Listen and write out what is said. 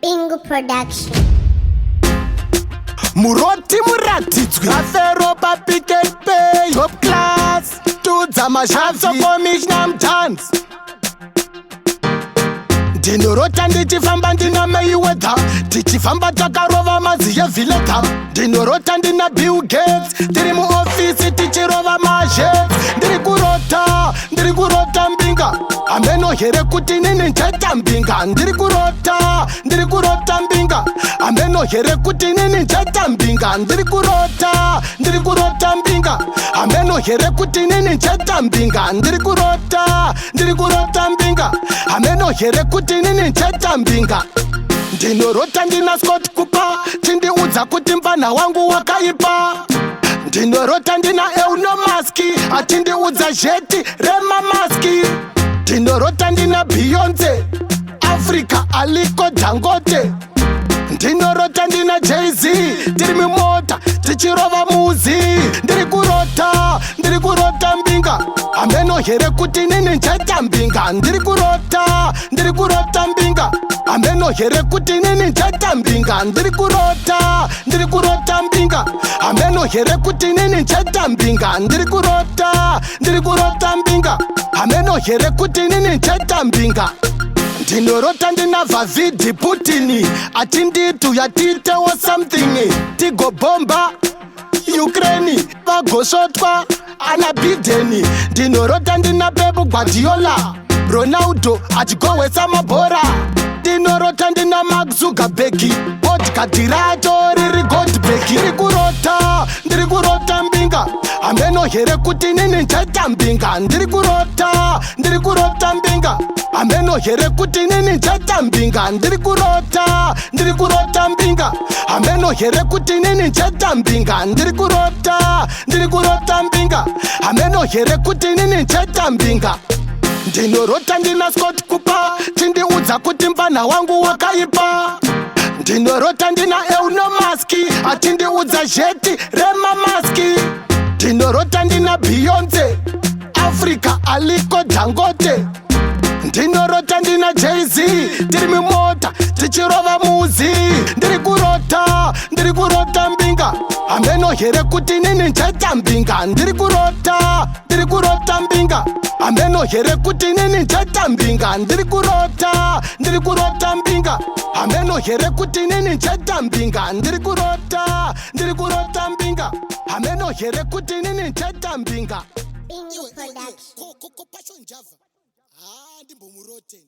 Bingu production. Muroti muratidzwi Afero Pick and Pay Top class Tudza mashavso commissioner mdance Ndirikurota ndichifamba ndina Mayweather tichifamba takarova mazi yevhileta Ndirikurota ndina Bill Gates tiri muofisi tichirova mazhets Ndirikurota Mbinga ameno here kuti nini ncheta Mbinga Ndirikurota Mbinga ameno here kuti nini ncheta Mbinga Ndirikurota Mbinga ameno here kuti nini ncheta Mbinga Ndirikurota Mbinga ameno here kuti nini ncheta Mbinga Ndirikurota ndina Scott Cooper chindiudza kuti mbana wangu wakaipa Ndirikurota ndina Euno Maski achindiudza jeti rema maski Ndirikurota ndina Beyonce Africa aliko Dangote Ndirikurota ndina Jay-Z tiri mimota tichirova muzi Ndirikurota Mbinga ameno here kuti nini ncheta Mbinga Ndirikurota Mbinga ameno here kuti nini ncheta Mbinga Ndirikurota Mbinga ameno here kuti nini ncheta Mbinga Ndirikurota Mbinga ameno here kuti nini ncheta Mbinga Ndirikurota ndina Vavidi Putin achinditu yatitewo something tigobomba Ukraine vagosvotwa ana Biden Ndirikurota ndina Pep Guardiola Ronaldo achigowesa mabhora Ndirikurota ndina Mark Zuckerberg podcast racho riri Goldberg Ndirikurota Mbinga ameno here kuti nini ncheta Mbinga Ndirikurota Mbinga ameno here kuti nini ncheta Mbinga Ndirikurota Mbinga ameno here kuti nini ncheta Mbinga Ndirikurota Mbinga ameno here kuti nini ncheta Mbinga Ndirikurota ndina Scott Cooper chindiudza kuti mbana wangu wakaipa Ndirikurota ndina Euno Maski achindiudza jeti rema maski Ndirikurota ndina Beyonce Africa aliko Dangote Ndirikurota ndina Jay-Z tiri mimota tichirova muzi Ndirikurota Mbinga ameno here kuti nini ncheta Mbinga Ndirikurota Mbinga ameno here kuti nini ncheta Mbinga Ndirikurota Mbinga ameno here kuti nini ncheta Mbinga Ndirikurota Mbinga ameno here kuti nini ncheta Mbinga Bingu production. Ndimbomurote